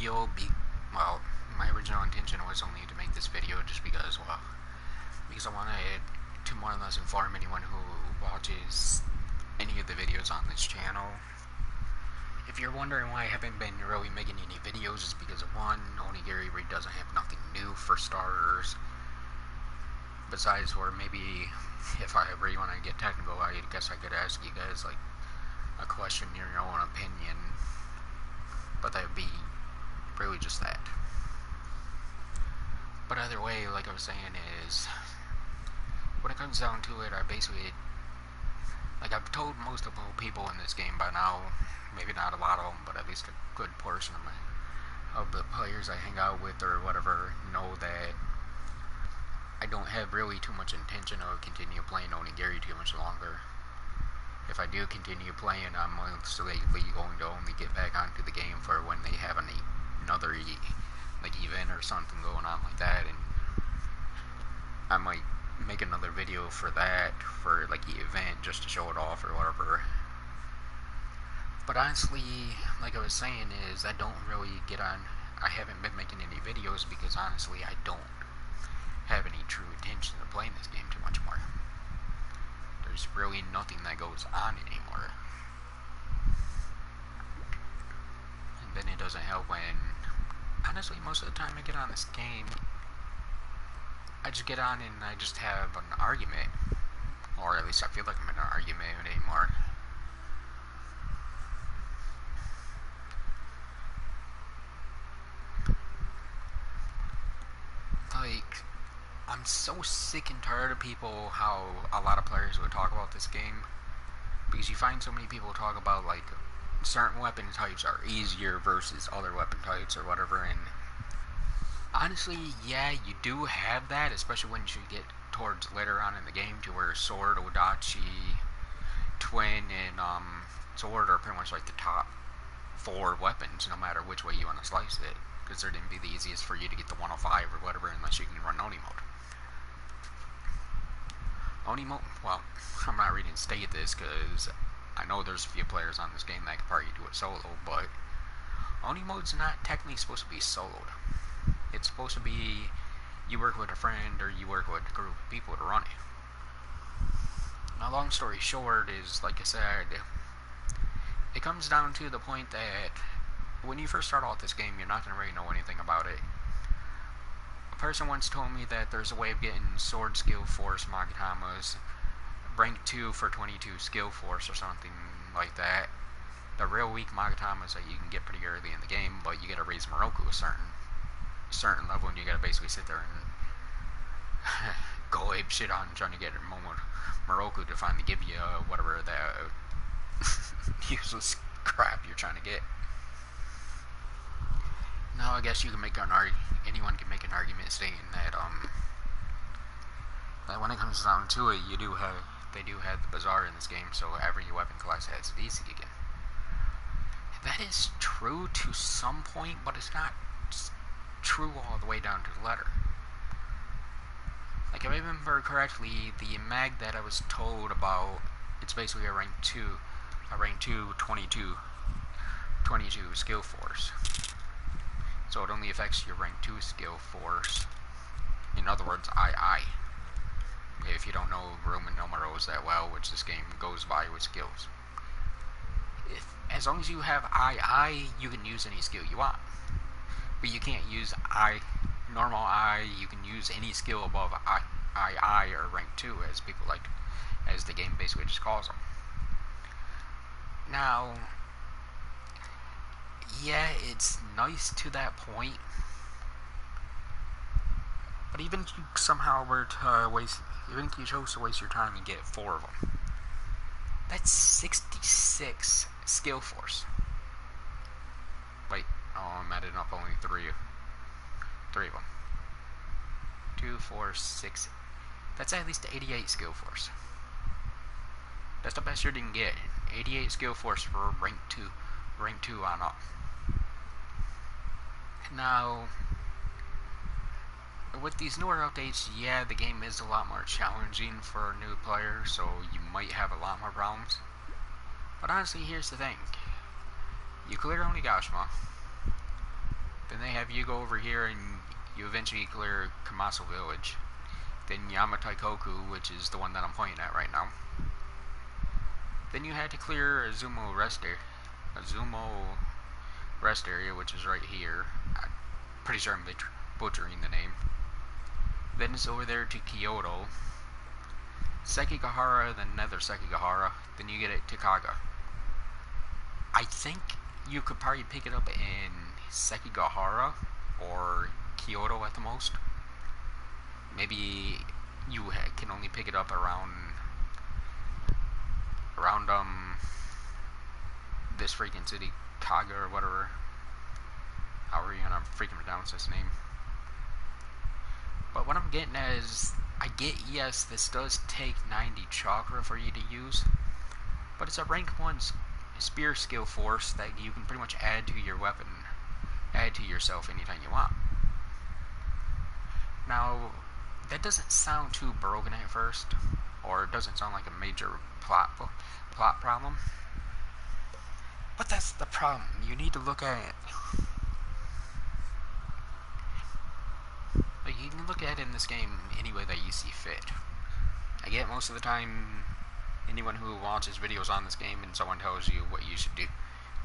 video well, my original intention was only to make this video just because, well, because I wanted to more or less inform anyone who watches any of the videos on this channel. If you're wondering why I haven't been really making any videos, it's because of one, Onigiri really doesn't have nothing new for starters. Besides, or maybe if I really want to get technical, I guess I could ask you guys like a question in your own opinion, but that would be really just that. But either way, like I was saying, is when it comes down to it, I basically, like I've told most of the people in this game by now, maybe not a lot of them, but at least a good portion of the players I hang out with or whatever know that I don't have really too much intention of continue playing Onigiri too much longer. If I do continue playing, I'm most likely going to only get back onto the game for when they have another event or something going on like that, and I might make another video for that, for like the event, just to show it off or whatever. But honestly, like I was saying, is I don't really I haven't been making any videos because honestly I don't have any true intention of playing this game too much more. There's really nothing that goes on anymore. And then it doesn't help when, honestly, most of the time I get on this game, I just get on and I just have an argument. Or at least I feel like I'm in an argument anymore. Like, I'm so sick and tired of people, how a lot of players would talk about this game. Because you find so many people talk about, like, certain weapon types are easier versus other weapon types or whatever, and honestly, yeah, you do have that, especially when you get towards later on in the game, to where Sword, Odachi, Twin, and Sword are pretty much like the top 4 weapons, no matter which way you want to slice it, because they're going to be the easiest for you to get the 105 or whatever, unless you can run Oni mode. Oni mode, well, I'm not ready to state this, because I know there's a few players on this game that could probably do it solo, but Oni mode's not technically supposed to be soloed. It's supposed to be you work with a friend or you work with a group of people to run it. Now, long story short is, like I said, it comes down to the point that when you first start off this game, you're not going to really know anything about it. A person once told me that there's a way of getting Sword Skill Force Magatamas, rank 2 for 22 Skill Force or something like that. The real weak Magatamas that you can get pretty early in the game, but you gotta raise Moroku a certain level, and you gotta basically sit there and go ape shit on trying to get Moroku to finally give you whatever that useless crap you're trying to get. Now, I guess you can make anyone can make an argument stating that that when it comes down to it, they do have the Bazaar in this game, so every weapon class has VC again. That is true to some point, but it's not true all the way down to the letter. Like, if I remember correctly, the mag that I was told about, it's basically a rank 2 22 skill force. So it only affects your rank 2 skill force. In other words, II. If you don't know Roman numerals that well, which this game goes by with skills. As long as you have II, you can use any skill you want. But you can't use normal I. You can use any skill above II or rank 2, as the game basically just calls them. Now, yeah, it's nice to that point, but even if you chose to waste your time and get 4 of them, that's 66 skill force. Wait, I'm adding up only 3 of them. 2, 4, 6. That's at least 88 skill force. That's the best you can get. 88 skill force for rank 2 on up. Now, with these newer updates, yeah, the game is a lot more challenging for a new player, so you might have a lot more problems. But honestly, here's the thing. You clear Onigashima, Then they have you go over here and you eventually clear Kamaso Village. Then Yamataikoku, which is the one that I'm pointing at right now. Then you had to clear Azumo Rest Area, which is right here. I'm pretty sure I'm butchering the name. Then it's over there to Kyoto. Sekigahara, then another Sekigahara. Then you get it to Kaga. I think you could probably pick it up in Sekigahara or Kyoto at the most. Maybe you can only pick it up around this freaking city, Kaga or whatever. How are you gonna freaking pronounce this name? But what I'm getting at is, I get, yes, this does take 90 chakra for you to use, but it's a rank 1 spear skill force that you can pretty much add to your weapon, add to yourself anytime you want. Now, that doesn't sound too broken at first, or it doesn't sound like a major plot problem, but that's the problem. You need to look at it. Like, you can look at it in this game any way that you see fit. I get most of the time, anyone who watches videos on this game and someone tells you what you should do,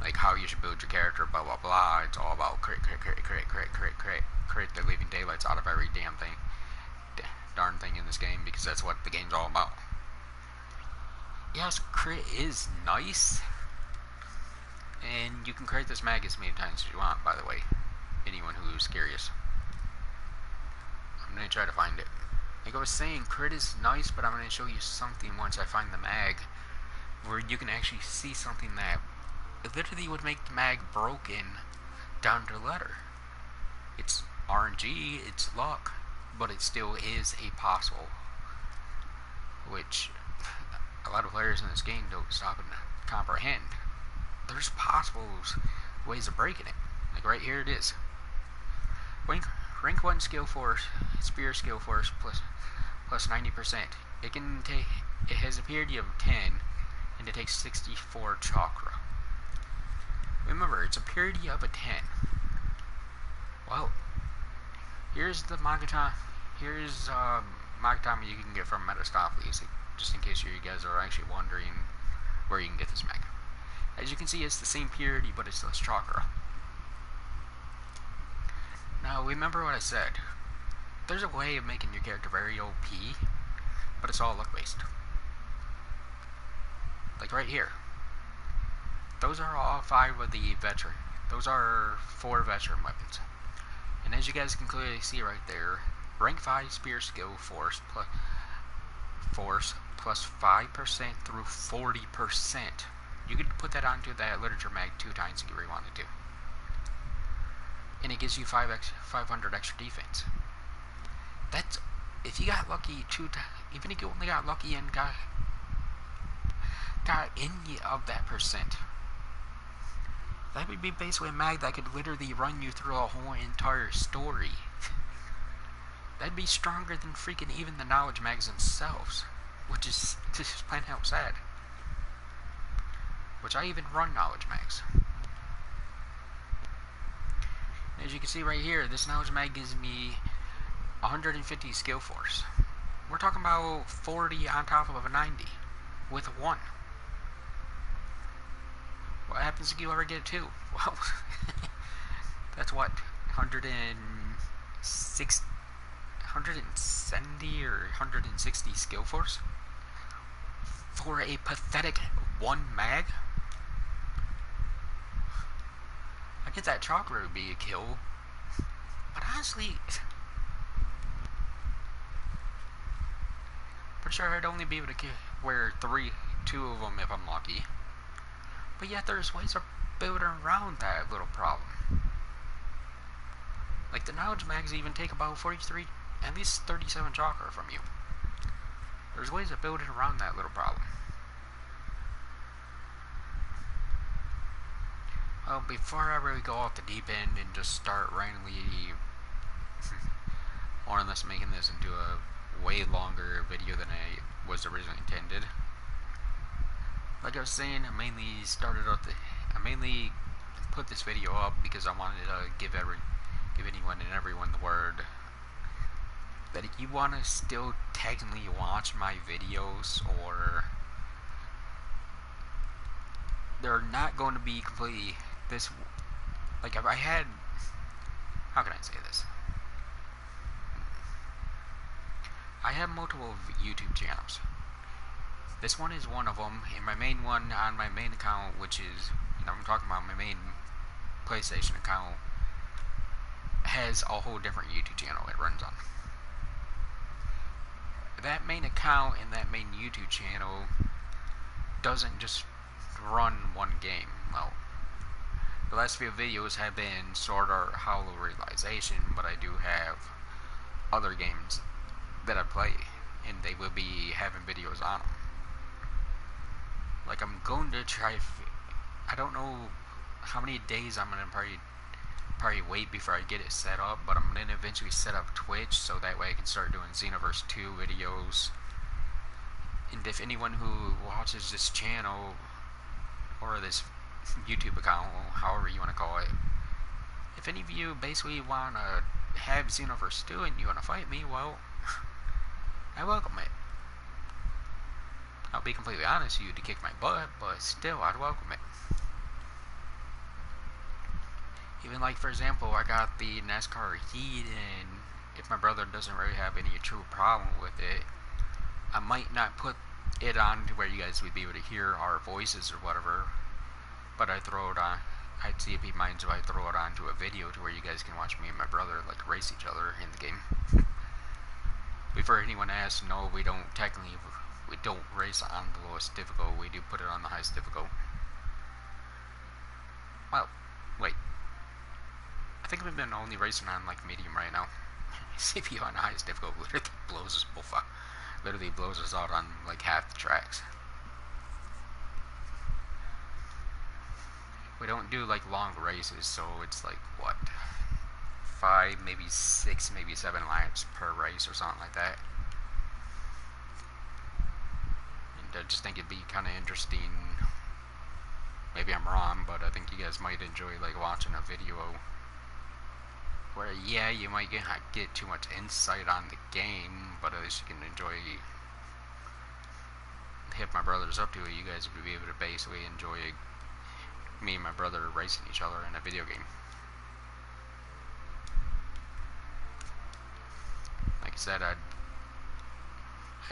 like how you should build your character, blah blah blah, it's all about crit the living daylights out of every darn thing in this game, because that's what the game's all about. Yes, crit is nice, and you can crit this mag as many times as you want, by the way, anyone who's curious. I'm going to try to find it. Like I was saying, crit is nice, but I'm going to show you something once I find the mag, where you can actually see something that literally would make the mag broken down to letter. It's RNG, it's luck, but it still is a possible, which a lot of players in this game don't stop and comprehend. There's possible ways of breaking it. Like right here it is. Rank 1 skill force, spear skill force plus 90%. It has a purity of 10, and it takes 64 chakra. Remember, it's a purity of a 10. Well, here's the Magatama. Here's Magatama you can get from Metastopheles, just in case you guys are actually wondering where you can get this mag. As you can see, it's the same purity, but it's less chakra. Now, remember what I said. There's a way of making your character very OP, but it's all luck based. Like right here. Those are all 5 of the veteran. Those are 4 veteran weapons. And as you guys can clearly see right there, rank 5 spear skill force plus 5% through 40%. You could put that onto that literature mag 2 times if you really wanted to. And it gives you 500 extra defense. That's, if you got lucky 2 times, even if you only got lucky and got any of that percent, that would be basically a mag that could literally run you through a whole entire story. That'd be stronger than freaking even the knowledge mags themselves, which is just plain out sad. Which I even run knowledge mags. As you can see right here, this knowledge mag gives me 150 skill force. We're talking about 40 on top of a 90 with 1. What happens if you ever get 2? Well, that's what, 170 or 160 skill force for a pathetic 1 mag. I get that chakra would be a kill, but honestly, pretty sure I'd only be able to wear 2 of them if I'm lucky. But yet there's ways of building around that little problem. Like the knowledge mags even take about 43, at least 37 chakra from you. There's ways of building around that little problem. Well, before I really go off the deep end and just start randomly more or less making this into a way longer video than I was originally intended. Like I was saying, I mainly put this video up because I wanted to give give anyone and everyone the word that if you want to still technically watch my videos, or they're not going to be completely this, like if I had, how can I say this? I have multiple YouTube channels. This one is one of them, and my main one on my main account, which is, I'm talking about my main PlayStation account, has a whole different YouTube channel it runs on. That main account and that main YouTube channel doesn't just run one game. Well, the last few videos have been Sword Art Hollow Realization, but I do have other games that I play, and they will be having videos on them. Like, I'm going to try, I don't know how many days I'm going to probably wait before I get it set up, but I'm going to eventually set up Twitch so that way I can start doing Xenoverse 2 videos. And if anyone who watches this channel or this YouTube account, however you want to call it, if any of you basically want to have Xenoverse 2 and you want to fight me, well, I welcome it. I'll be completely honest with you to kick my butt, but still, I'd welcome it. Even like, for example, I got the NASCAR Heat, and if my brother doesn't really have any true problem with it, I might not put it on to where you guys would be able to hear our voices or whatever, but I throw it on. I'd see if he minds if I throw it onto a video to where you guys can watch me and my brother like race each other in the game. Before anyone asks, no, we don't race on the lowest difficult. We do put it on the highest difficult. Well, wait. I think we've been only racing on like medium right now. CPU on the highest difficult literally blows us out on like half the tracks. We don't do like long races, so it's like what, 5, maybe 6, maybe 7 laps per race or something like that. And I just think it'd be kind of interesting. Maybe I'm wrong, but I think you guys might enjoy like watching a video where, yeah, you might get too much insight on the game, but at least you can enjoy. If my brother's up to it, you guys would be able to basically enjoy me and my brother racing each other in a video game. Like I said, I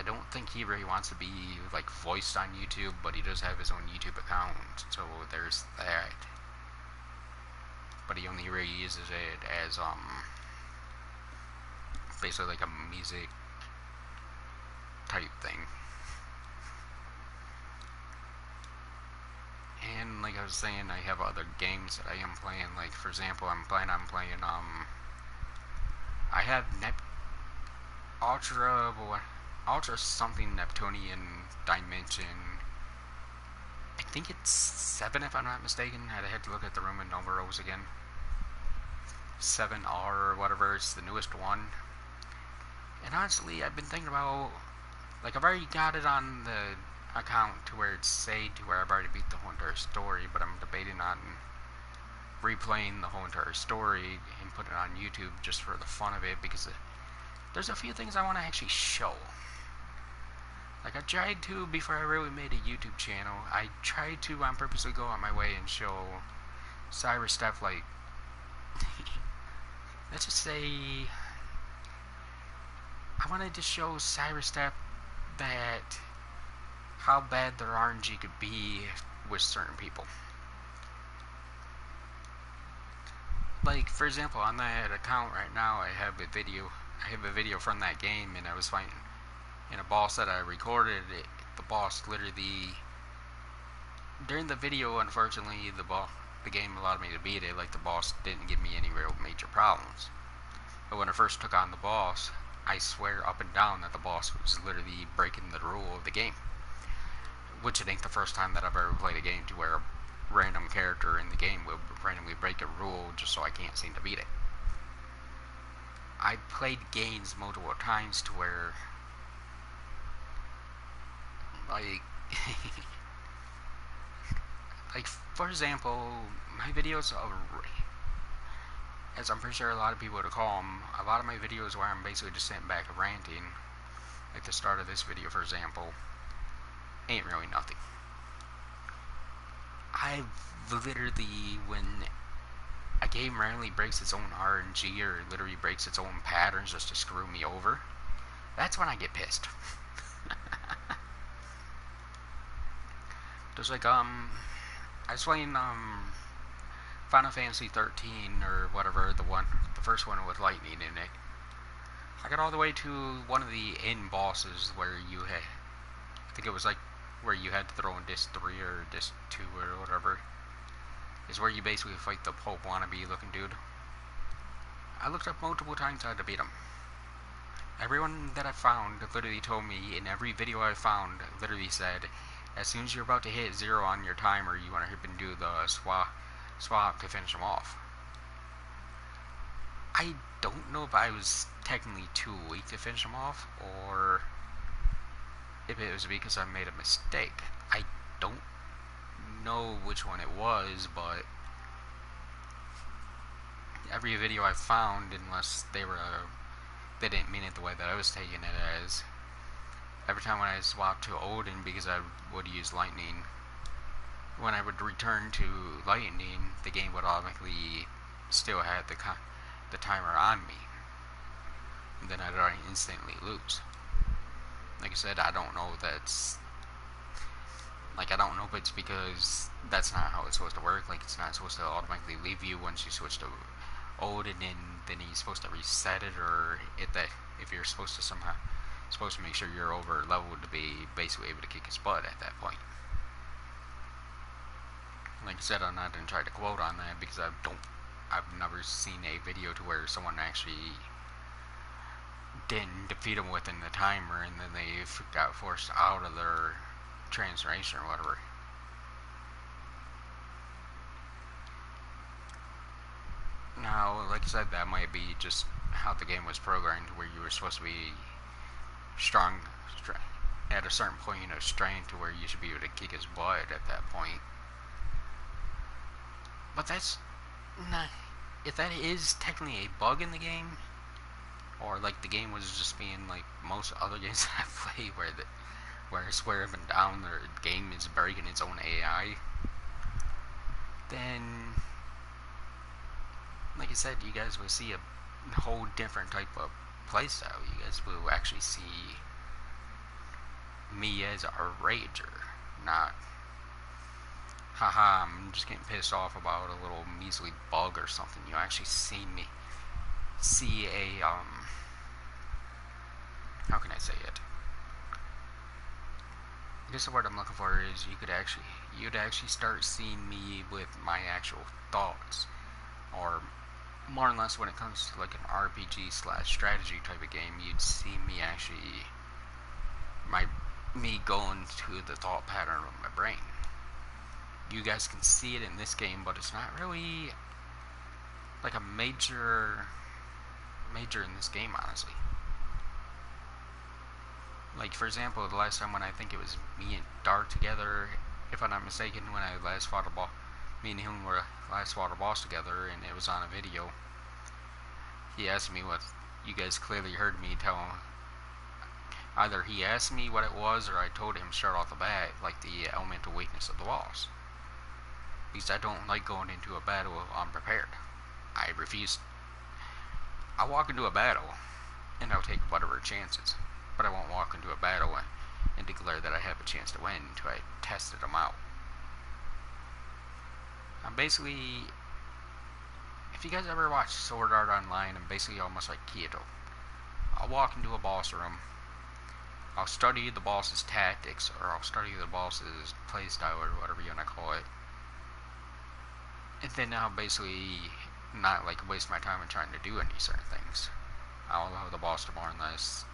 don't think he really wants to be like voiced on YouTube, but he does have his own YouTube account, so there's that. But he only really uses it as basically like a music type thing. And like I was saying, I have other games that I am playing. Like, for example, I'm planning on playing I have Ultra something Neptunian Dimension. I think it's 7 if I'm not mistaken. I'd have to look at the Roman numerals again. 7R or whatever, it's the newest one. And honestly, I've been thinking about, like, I've already got it on the account to where it's saved to where I've already beat the whole entire story, but I'm debating on replaying the whole entire story and putting it on YouTube just for the fun of it, because there's a few things I want to actually show. Like, I tried to, before I really made a YouTube channel, I tried to on purposely go on my way and show Cyrus stuff, like, let's just say, I wanted to show Cyrus stuff that how bad their RNG could be with certain people. Like, for example, on that account right now, I have a video from that game, and I was fighting in a boss that I recorded. The boss literally, during the video, unfortunately, the game allowed me to beat it. Like, the boss didn't give me any real major problems. But when I first took on the boss, I swear up and down that the boss was literally breaking the rule of the game. Which it ain't the first time that I've ever played a game to where a random character in the game will randomly break a rule just so I can't seem to beat it. I played games multiple times to where, like, like, for example, my videos are, as I'm pretty sure a lot of people would call them, a lot of my videos where I'm basically just sitting back ranting, like the start of this video for example, ain't really nothing. I've literally, when a game randomly breaks its own RNG or literally breaks its own patterns just to screw me over, that's when I get pissed. Just like, I was playing, Final Fantasy 13 or whatever, the first one with lightning in it. I got all the way to one of the end bosses where you had, I think it was like where you had to throw in disc 3 or disc 2 or whatever. Is where you basically fight the Pope wannabe looking dude. I looked up multiple times how to beat him. Everyone that I found literally told me, in every video I found, literally said, as soon as you're about to hit 0 on your timer, you want to hit and do the swap to finish him off. I don't know if I was technically too weak to finish him off, or if it was because I made a mistake. I don't know which one it was, but every video I found, unless they didn't mean it the way that I was taking it as, every time when I swapped to Odin because I would use lightning, when I would return to lightning, the game would automatically still have the timer on me, and then I'd instantly lose. Like I said, I don't know if that's, like, I don't know if it's because that's not how it's supposed to work. Like, it's not supposed to automatically leave you once you switch to Odin, and then he's supposed to reset it, or if you're supposed to make sure you're over leveled to be basically able to kick his butt at that point. Like I said, I'm not going to try to quote on that because I've never seen a video to where someone actually didn't defeat him within the timer and then they got forced out of their transformation or whatever. Now, like I said, that might be just how the game was programmed, where you were supposed to be strong at a certain point of strength to where you should be able to kick his butt at that point. But that's not, if that is technically a bug in the game, or like the game was just being like most other games that I play, where I swear up and down the game is breaking its own AI, then, like I said, you guys will see a whole different type of playstyle. You guys will actually see me as a rager, not, haha, I'm just getting pissed off about a little measly bug or something. You actually see a, how can I say it? I guess the word I'm looking for is you'd actually start seeing me with my actual thoughts, or more or less when it comes to like an RPG / strategy type of game, you'd see me actually, me going to the thought pattern of my brain. You guys can see it in this game, but it's not really like a major in this game, honestly. Like, for example, the last time when I think it was me and Dark together, if I'm not mistaken, when I last fought a boss, me and him were last fought a boss together, and it was on a video. He asked me what, you guys clearly heard me tell him. Either he asked me what it was, or I told him straight off the bat, like the elemental weakness of the boss. Because I don't like going into a battle unprepared. I refuse. I'll walk into a battle, and I'll take whatever chances. But I won't walk into a battle and declare that I have a chance to win until I tested them out. I'm basically, if you guys ever watch Sword Art Online, I'm basically almost like Kyoto. I'll walk into a boss room, I'll study the boss's tactics, or I'll study the boss's playstyle, or whatever you want to call it, and then I'll basically not like waste my time in trying to do any certain things. I'll allow the boss to more or less,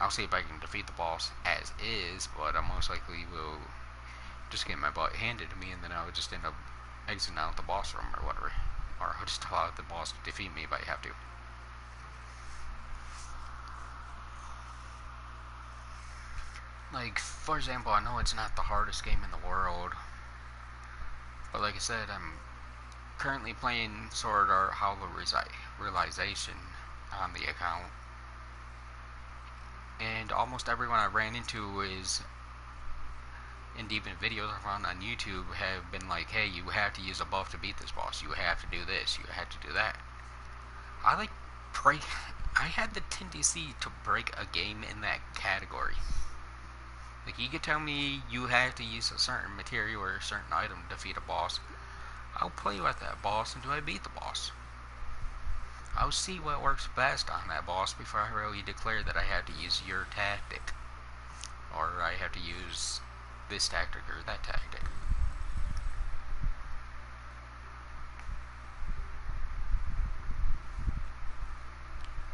I'll see if I can defeat the boss as is, but I most likely will just get my butt handed to me, and then I'll just end up exiting out the boss room or whatever. Or I'll just allow the boss to defeat me if I have to. Like, for example, I know it's not the hardest game in the world, but like I said, currently playing Sword Art Hollow Realization on the account, and almost everyone I ran into is, and even videos I found on YouTube have been like, hey, you have to use a buff to beat this boss, you have to do this, you have to do that. I like break. I had the tendency to break a game in that category. Like, you could tell me you have to use a certain material or a certain item to defeat a boss. I'll play with that boss until I beat the boss. I'll see what works best on that boss before I really declare that I have to use your tactic. Or I have to use this tactic or that tactic.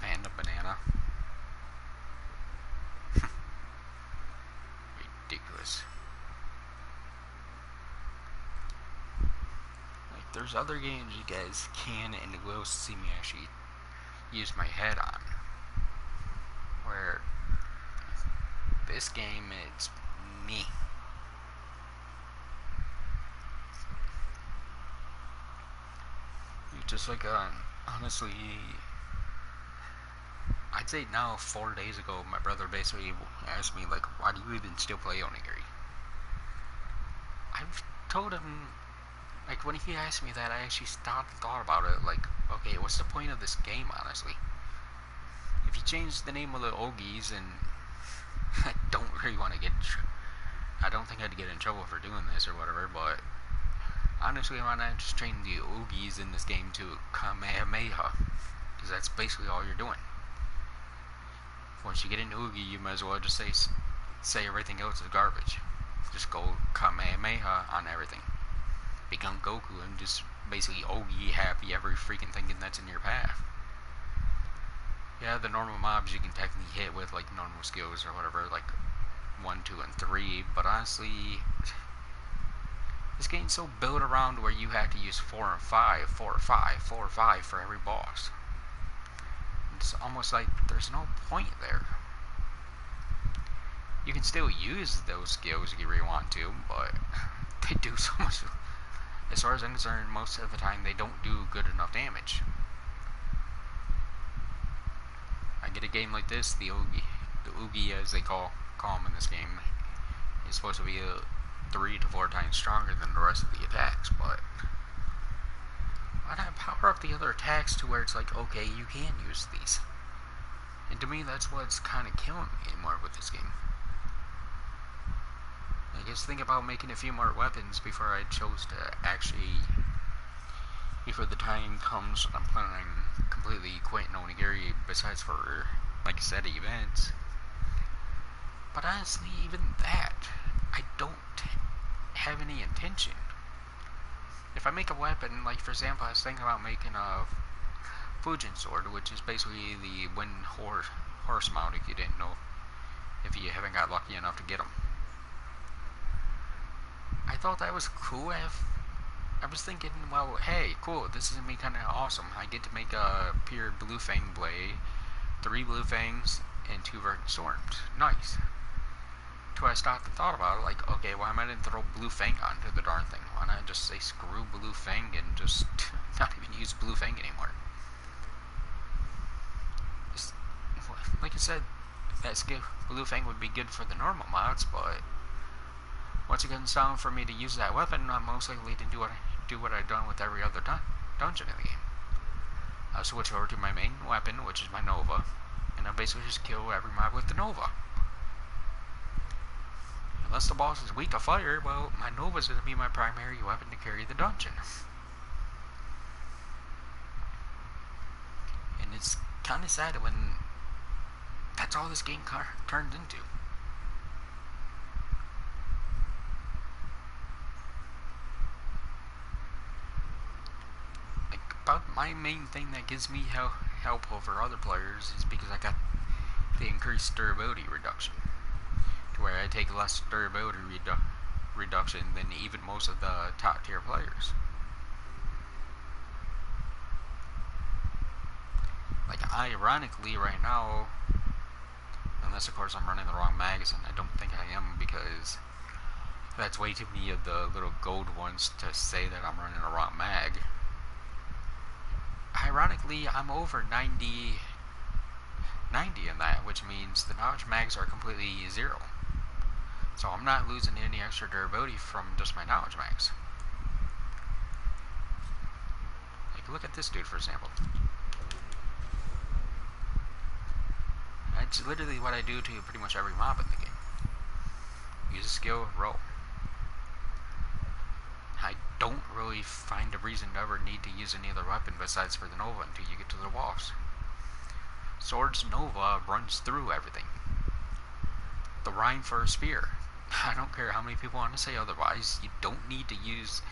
Panda banana. Ridiculous. Like, there's other games you guys can and will see me actually use my head on. Where this game, it's me. Just like, honestly, I'd say now 4 days ago, my brother basically asked me, like, why do you even still play Onigiri? I've told him, like, when he asked me that, I actually stopped and thought about it, like, okay, what's the point of this game, honestly? If you change the name of the Ogis, and I don't really want to I don't think I'd get in trouble for doing this or whatever, but honestly, why not just change the Ogis in this game to Kamehameha? Because that's basically all you're doing. Once you get into Oogie, you might as well just say everything else is garbage. Just go Kamehameha on everything. Become Goku and just basically Oogie happy every freaking thing that's in your path. Yeah, the normal mobs you can technically hit with like normal skills or whatever, like 1, 2, and 3, but honestly, this game's so built around where you have to use 4 and 5, 4 or 5, 4 or 5 for every boss. It's almost like there's no point there. You can still use those skills if you really want to, but they do so much. As far as I'm concerned, most of the time they don't do good enough damage. I get a game like this, the Oogie as they call them in this game, is supposed to be 3 to 4 times stronger than the rest of the attacks, but why not power up the other attacks to where it's like, okay, you can use these? And to me, that's what's kind of killing me anymore with this game. I guess think about making a few more weapons before I chose to actually, before the time comes I'm planning on completely quitting Onigiri, besides for, like I said, events. But honestly, even that, I don't have any intention. If I make a weapon, like for example, I was thinking about making a Fujin sword, which is basically the wind horse mount, if you didn't know, if you haven't got lucky enough to get them. I thought that was cool. I was thinking, well, hey, cool, this is gonna be kind of awesome. I get to make a pure blue fang blade, 3 blue fangs, and 2 verdant swords. Nice. Till I stopped and thought about it, like, okay, why am I didn't throw blue fang onto the darn thing? Why not just say screw blue fang and just not even use blue fang anymore? Just, like I said, that skill blue fang would be good for the normal mods, but once it comes down for me to use that weapon, I'm most likely to do what I've done with every other dungeon in the game. I'll switch over to my main weapon, which is my Nova, and I'll basically just kill every mob with the Nova. Unless the boss is weak to fire, well, my Nova's going to be my primary weapon to carry the dungeon. And it's kind of sad when that's all this game turns into. Like, about my main thing that gives me help over other players is because I got the increased durability reduction, to where I take less durability reduction than even most of the top tier players. Like, ironically, right now, unless of course I'm running the wrong magazine, I don't think I am, because that's way too many of the little gold ones to say that I'm running a wrong mag. ironically, I'm over 90 in that, which means the knowledge mags are completely zero. So I'm not losing any extra durability from just my knowledge mags. Like, look at this dude, for example. That's literally what I do to pretty much every mob in the game. Use a skill, roll. I don't really find a reason to ever need to use any other weapon besides for the Nova until you get to the walls. Sword's Nova runs through everything. The rhyme for a spear. I don't care how many people want to say otherwise, you don't need to use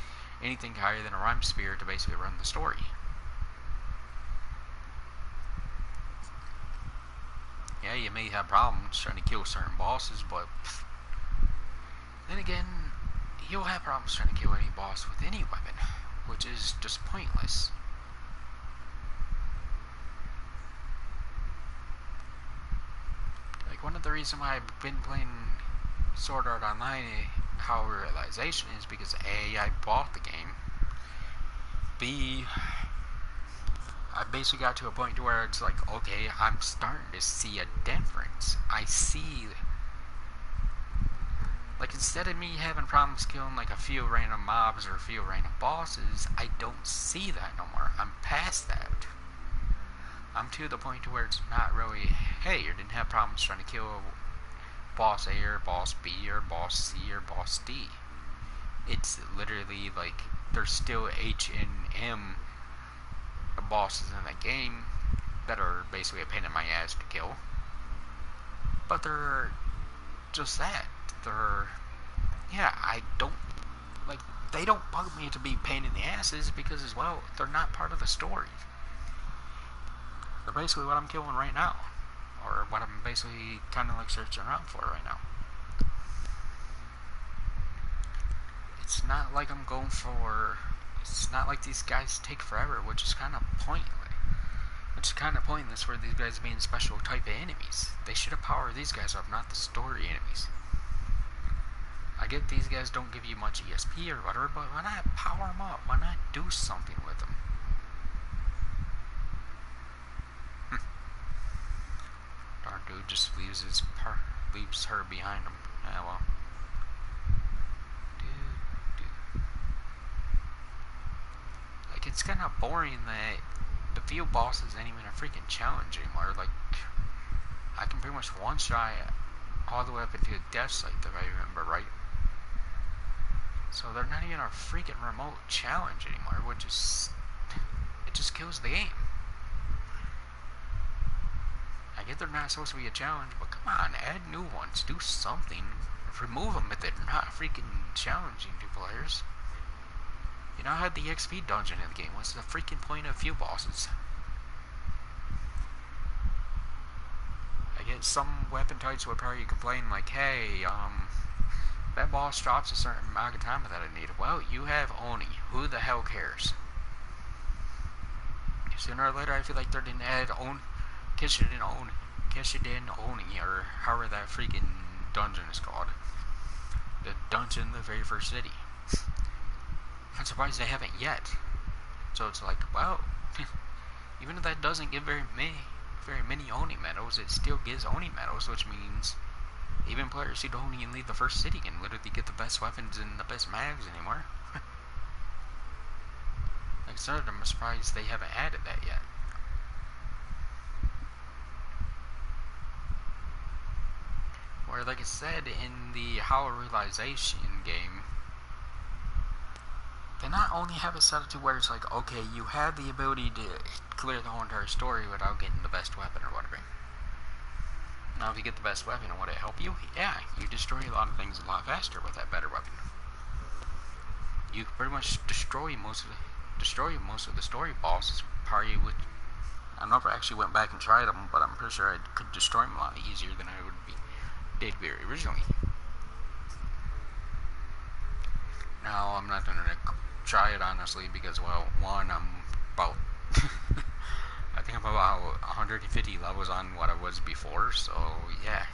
anything higher than a rhyme spear to basically run the story. Yeah, you may have problems trying to kill certain bosses, but then again, you'll have problems trying to kill any boss with any weapon, which is just pointless. Like, one of the reasons why I've been playing Sword Art Online, how realization is because A, I bought the game. B, I basically got to a point to where it's like, okay, I'm starting to see a difference. I see, like, instead of me having problems killing like a few random mobs or a few random bosses, I don't see that no more. I'm past that. I'm to the point to where it's not really, hey, you didn't have problems trying to kill boss A or boss B or boss C or boss D. It's literally like there's still H and M bosses in the game that are basically a pain in my ass to kill. But they're just that. I don't, like, they don't bug me to be pain in the asses because, as well, they're not part of the story. They're basically what I'm killing right now. Or what I'm basically kind of like searching around for right now. It's not like I'm going for, it's not like these guys take forever, which is kind of pointless. Which is kind of pointless for these guys being special type of enemies. They should have powered these guys up, not the story enemies. I get these guys don't give you much ESP or whatever, but why not power them up? Why not do something with them? Darn dude just leaves her behind him. Yeah, well. Dude. Like, it's kind of boring that the field bosses ain't even a freaking challenge anymore. Like, I can pretty much one-shot all the way up into a death site, if I remember right. So they're not even a freaking remote challenge anymore, which is, it just kills the game. I get they're not supposed to be a challenge, but come on, add new ones, do something. Remove them if they're not freaking challenging to players. You know, I had the XP dungeon in the game. What's the freaking point of few bosses? I get some weapon types would probably complain like, hey, that boss drops a certain amount of time that I need. Well, you have Oni. Who the hell cares? Sooner or later, I feel like they're gonna add Kishiden Oni, or however that freaking dungeon is called. The dungeon in the very first city. I'm surprised they haven't yet. So it's like, well, even if that doesn't give very many Oni medals, it still gives Oni medals, which means even players who don't even leave the first city can literally get the best weapons and the best mags anymore. Like I said, I'm surprised they haven't added that yet. Where, like I said, in the Hollow Realization game, they not only have it set up to where it's like, okay, you have the ability to clear the whole entire story without getting the best weapon or whatever. Now, if you get the best weapon, would it help you? Yeah, you destroy a lot of things a lot faster with that better weapon. You can pretty much destroy most of the story bosses. Probably would. I never actually went back and tried them, but I'm pretty sure I could destroy them a lot easier than I did originally. Now, I'm not gonna try it honestly because, well, one, I'm about I think I'm about 150 levels on what I was before, so yeah.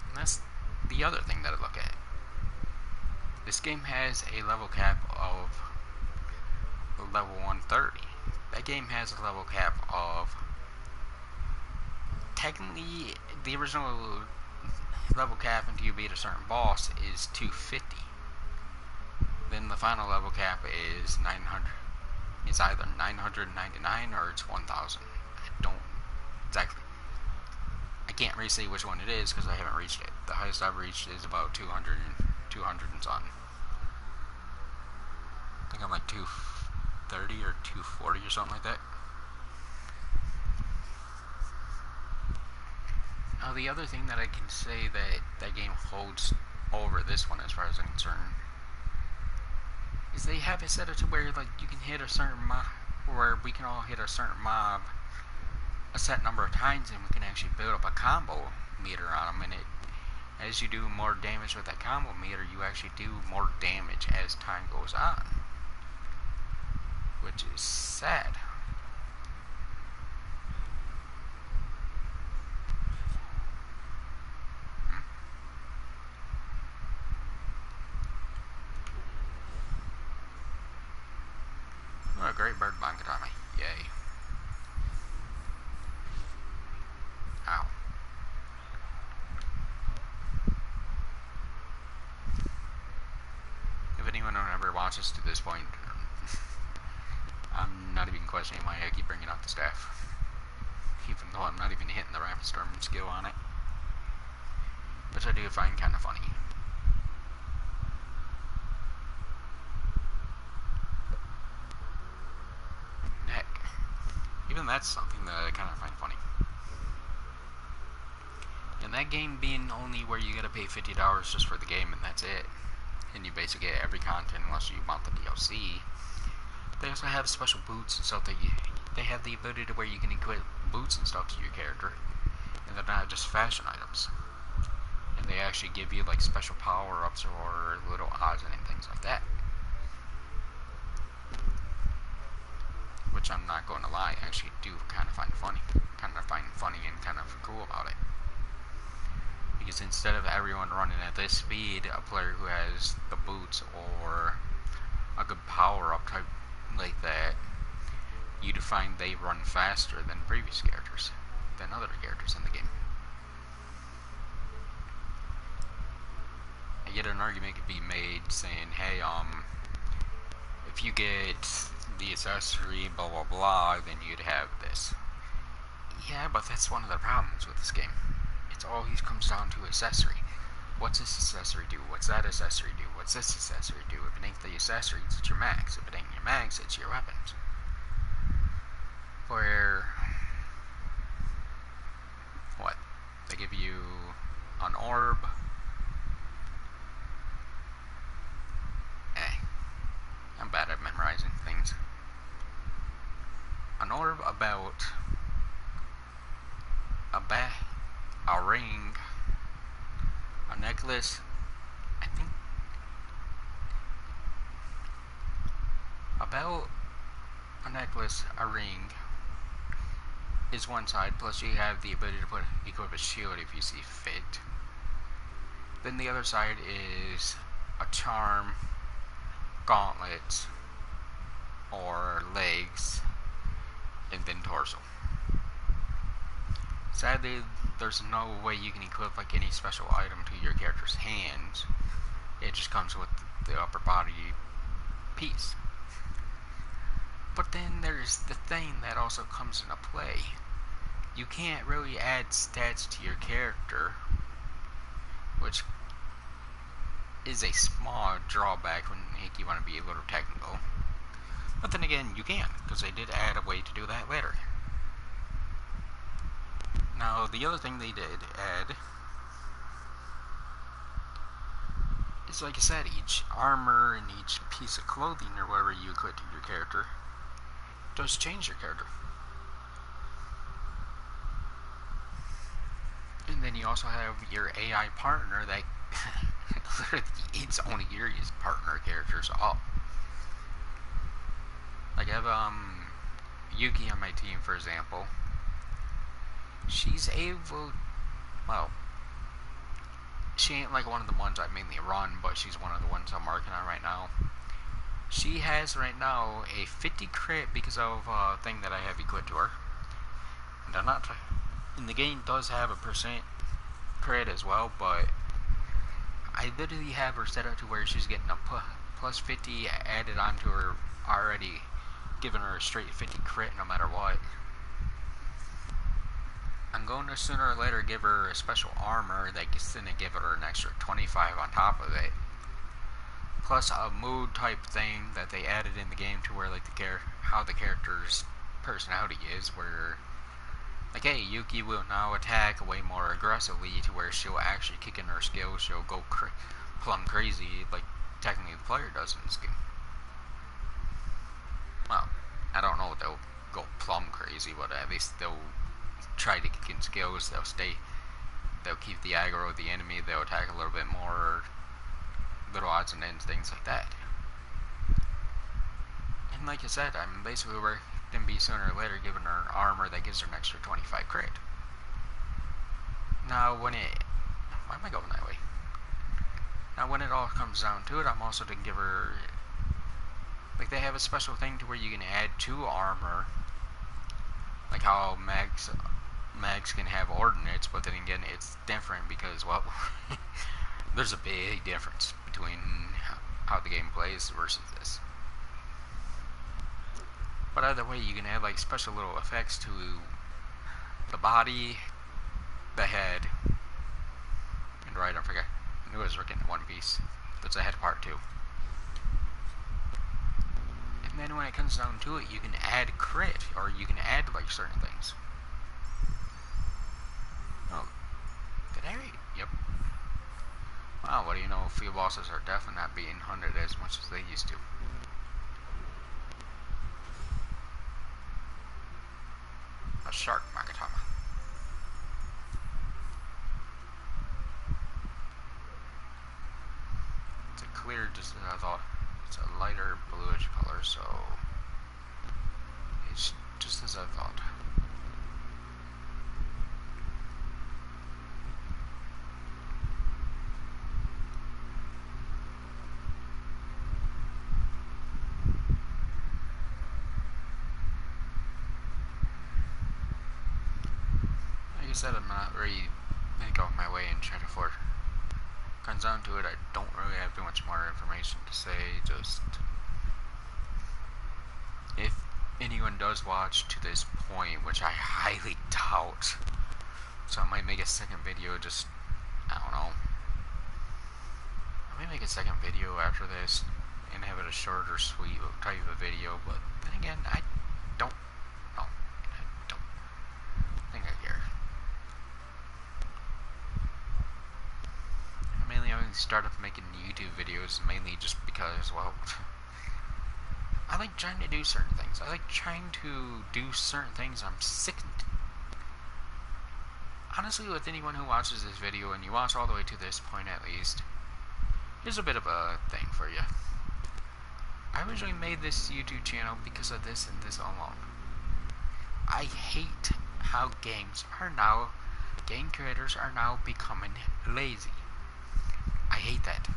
And that's the other thing that I look at. This game has a level cap of level 130. That game has a level cap of, technically, the original level cap until you beat a certain boss is 250. Then the final level cap is 900. It's either 999 or it's 1000. I don't exactly. I can't really say which one it is because I haven't reached it. The highest I've reached is about 200 and something. I think I'm like 230 or 240 or something like that. Now the other thing that I can say that game holds over this one as far as I'm concerned is they have it set up to where like you can hit a certain mob, where we can all hit a certain mob a set number of times and we can actually build up a combo meter on them, and it, as you do more damage with that combo meter, you actually do more damage as time goes on, which is sad. Oh, a great bird bankatame. Yay. Ow. If anyone ever watches to this point, I'm not even questioning why I keep bringing out the staff. Even though I'm not even hitting the rapid storm skill on it. Which I do find kind of funny. Heck, even that's something that I kind of find funny. And that game being only where you gotta pay $50 just for the game and that's it. And you basically get every content unless you want the DLC. They also have special boots and stuff that they have the ability to where you can equip boots and stuff to your character. And they're not just fashion items. And they actually give you like special power-ups or little odds and things like that. Which I'm not going to lie, I actually do kind of find funny. Kind of find funny and kind of cool about it. Because instead of everyone running at this speed, a player who has the boots or a good power-up type like that, you'd find they run faster than previous characters, than other characters in the game. And yet an argument could be made saying, hey, if you get the accessory, blah blah blah, then you'd have this. Yeah, but that's one of the problems with this game. It always comes down to accessory. What's this accessory do? What's that accessory do? What's this accessory do? If it ain't the accessories, it's your mags. If it ain't your mags, it's your weapons. Where, what? They give you an orb. I'm bad at memorizing things. An orb, a belt, a ring, a necklace, I think a belt, a necklace, a ring is one side, plus you have the ability to equip a shield if you see fit. Then the other side is a charm, gauntlets, or legs, and then torso. Sadly, there's no way you can equip like any special item to your character's hands. It just comes with the upper body piece. But then there's the thing that also comes into play. You can't really add stats to your character, which is a small drawback when you want to be a little technical. But then again, you can, because they did add a way to do that later. Now, the other thing they did add is, like I said, each armor and each piece of clothing or whatever you equip to your character does change your character. And then you also have your AI partner that literally eats Onigiri's partner characters up. Like I have Yuki on my team, for example. She's able, well, she ain't like one of the ones I mainly run, but she's one of the ones I'm working on right now. She has right now a 50 crit because of a thing that I have equipped to her. And I'm not. And the game does have a percent crit as well, but I literally have her set up to where she's getting a plus 50 added onto her already, giving her a straight 50 crit no matter what. I'm going to sooner or later give her a special armor that's going to give her an extra 25 on top of it. Plus a mood type thing that they added in the game to where like how the character's personality is, where like, hey, Yuki will now attack way more aggressively to where she'll actually kick in her skills. She'll go plumb crazy like technically the player does in this game. Well, I don't know if they'll go plumb crazy, but at least they'll try to kick in skills. They'll keep the aggro of the enemy. They'll attack a little bit more, little odds and ends, things like that. And like I said, I'm basically going to be sooner or later giving her armor that gives her an extra 25 crit. Now why am I going that way? Now when it all comes down to it, I'm also going to give her, like they have a special thing to where you can add 2 armor, like how mags can have ordnance, but then again it's different because, well, there's a big difference between how the game plays versus this. But either way, you can add like special little effects to the body, the head, and right, I forgot. I knew I was working in One Piece. That's the head part too. And then when it comes down to it, you can add crit, or you can add like certain things. Oh, did I read? Yep. Wow, what do you know? Field bosses are definitely not being hunted as much as they used to. A shark, Magatama. It's a clear, just as I thought. It's a lighter bluish color, so it's just as I thought. Like I said, I'm not really going to go my way and try to afford. Comes down to it, I don't really have too much more information to say. Just if anyone does watch to this point, which I highly doubt, so I might make a second video. Just, I don't know, I might make a second video after this and have it a short or sweet type of video. But then again, I don't know. I don't think I care. Mainly I started making YouTube videos mainly just because, well, I like trying to do certain things. I like trying to do certain things I'm sickened. Honestly, with anyone who watches this video, and you watch all the way to this point at least, here's a bit of a thing for you. I originally made this YouTube channel because of this and this alone. I hate how game creators are now becoming lazy. I hate that.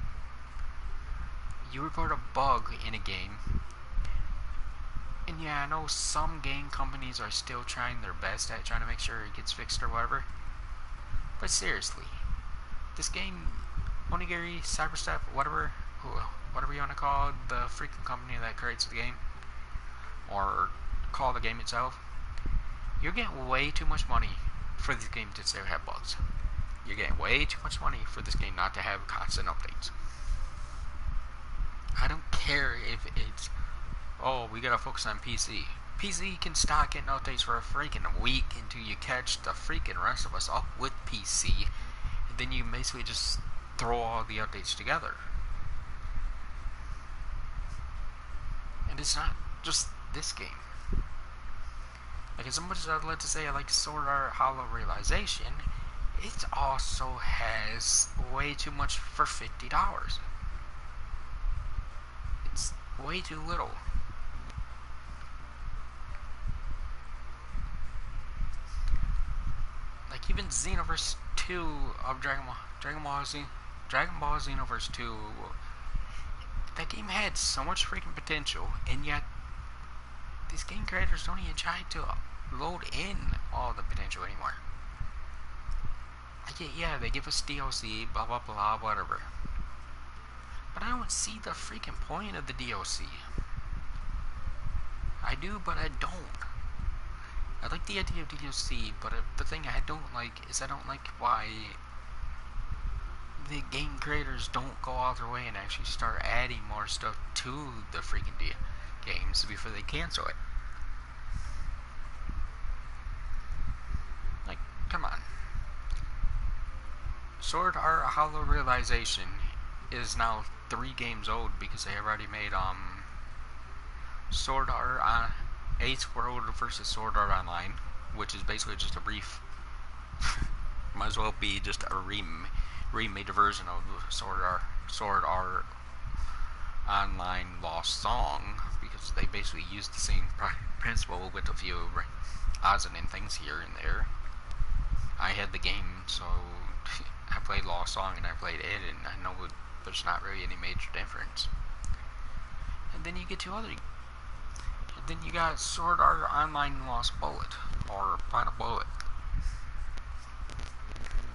You report a bug in a game, and yeah, I know some game companies are still trying their best at trying to make sure it gets fixed or whatever, but seriously, this game, Onigiri, Cyberstep, whatever you want to call the freaking company that creates the game, or call the game itself, you're getting way too much money for this game to still have bugs. You're getting way too much money for this game not to have constant updates. I don't care if it's, oh, we gotta focus on PC. PC can stop getting updates for a freaking week until you catch the freaking rest of us up with PC, and then you basically just throw all the updates together. And it's not just this game. Like, as much as I'd like to say I like Sword Art Hollow Realization, it also has way too much for $50. It's way too little. Like, even Xenoverse 2 of Dragon Ball Xenoverse 2, that game had so much freaking potential, and yet these game creators don't even try to load in all the potential anymore. Like, yeah, they give us DLC, blah blah blah, whatever. But I don't see the freaking point of the DLC. I do, but I don't. I like the idea of DLC, but the thing I don't like is I don't like why the game creators don't go all their way and actually start adding more stuff to the freaking games before they cancel it. Like, come on. Sword Art Hollow Realization is now 3 games old because they have already made Sword Art Ace World versus Sword Art Online, which is basically just a brief might as well be just a remade version of Sword Art Online Lost Song, because they basically used the same principle with a few odds and things here and there. I had the game, so I played Lost Song and I played it, and I know there's not really any major difference. And then you get to other. And then you got Sword Art Online Lost Bullet, or Final Bullet.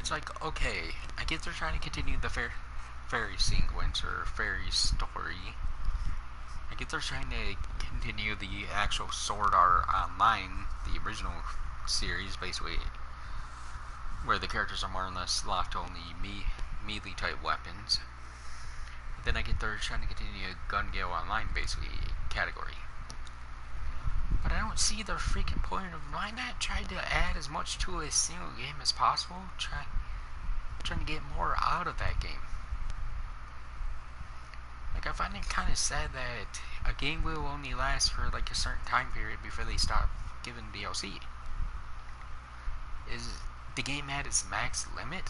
It's like, okay, I get they're trying to continue the fairy sequence or fairy story. I get they're trying to continue the actual Sword Art Online, the original series, basically, where the characters are more or less locked to only melee type weapons. But then I get they're trying to continue Gun Gale Online, basically, category. But I don't see the freaking point of why not try to add as much to a single game as possible. Trying to get more out of that game. Like, I find it kind of sad that a game will only last for like a certain time period before they stop giving DLC. Is the game at its max limit?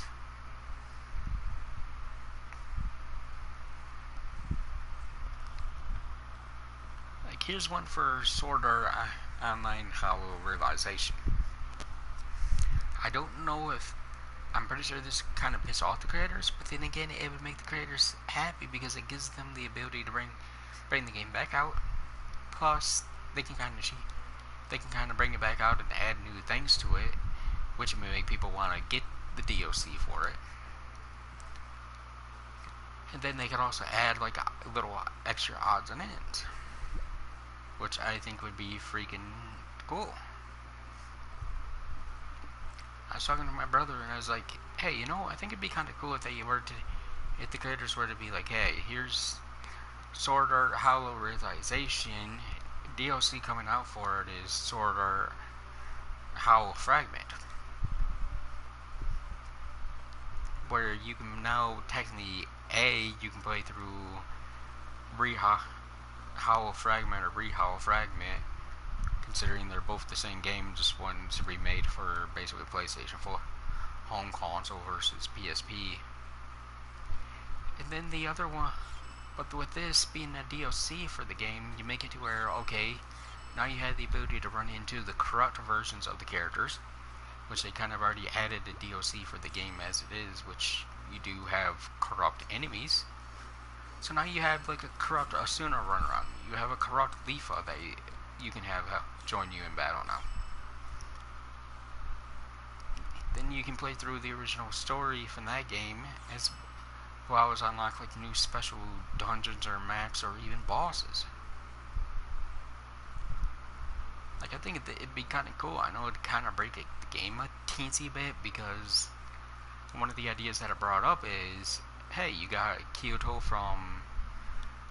Like, here's one for Sword Art Online Hollow Realization. I don't know if I'm pretty sure this kind of piss off the creators, but then again, it would make the creators happy because it gives them the ability to bring the game back out. Plus, they can kind of cheat. They can kind of bring it back out and add new things to it, which may make people want to get the DLC for it. And then they could also add like a little extra odds and ends, which I think would be freaking cool. I was talking to my brother and I was like, hey, you know, I think it'd be kind of cool if if the creators were to be like, hey, here's Sword Art Hollow Realization, DLC coming out for it is Sword Art Hollow Fragment, where you can now technically, you can play through Hollow Fragment or Hollow Fragment, considering they're both the same game, just one's remade for basically PlayStation 4 home console versus PSP. And then the other one, but with this being a DLC for the game, you make it to where, okay, now you have the ability to run into the corrupt versions of the characters, which they kind of already added a DLC for the game as it is, which you do have corrupt enemies. So now you have like a corrupt Asuna run around. You have a corrupt Lifa that you can have join you in battle now. Then you can play through the original story from that game as well as unlock like new special dungeons or maps or even bosses. Like, I think it'd be kind of cool. I know it'd kind of break the game a teensy bit, because one of the ideas that I brought up is, hey, you got Kyoto from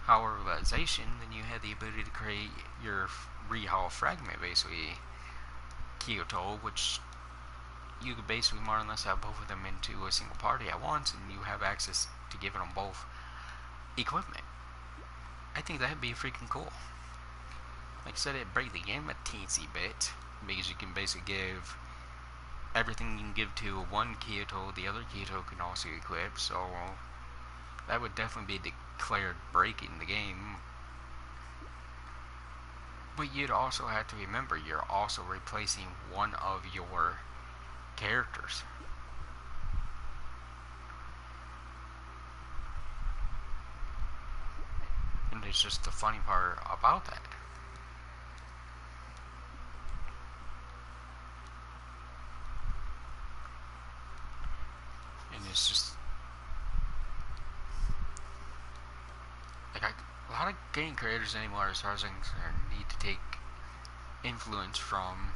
Hollow Realization, then you had the ability to create your Hollow Fragment, basically Kyoto, which you could basically more or less have both of them into a single party at once, and you have access to giving them both equipment. I think that'd be freaking cool. Like I said, it'd break the game a teensy bit, because you can basically give everything you can give to one Kyoto, the other Kyoto can also equip, so that would definitely be declared breaking the game. But you'd also have to remember, you're also replacing one of your characters. is just the funny part about that. And it's just like a lot of game creators anymore, as far as I'm concerned, need to take influence from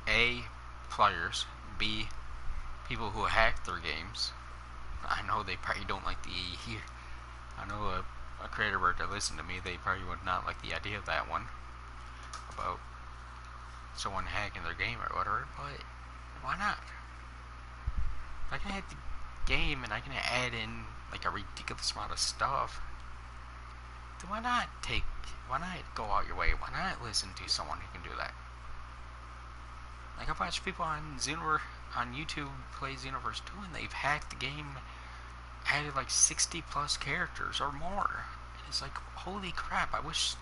A, players, B, people who hack their games. I know they probably don't like I know a creator were to listen to me, they probably would not like the idea of that one about someone hacking their game or whatever, but why not? I can hack the game and I can add in like a ridiculous amount of stuff. Then why not go out your way? Why not listen to someone who can do that? Like I've watched people on YouTube play Xenoverse 2 and they've hacked the game, added like 60 plus characters or more. And it's like, holy crap, I wish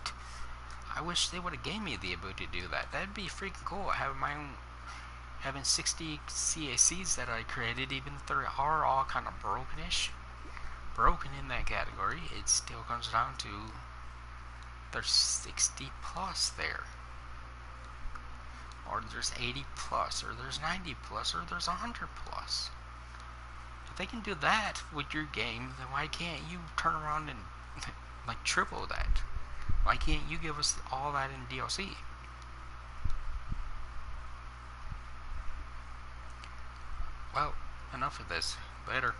they would have gave me the ability to do that. That'd be freaking cool. Having 60 CACs that I created, even if they are all kind of broken in that category, it still comes down to there's 60 plus there. Or there's 80 plus, or there's 90 plus, or there's 100 plus. If they can do that with your game, then why can't you turn around and like triple that? Why can't you give us all that in DLC? Well, enough of this. Later.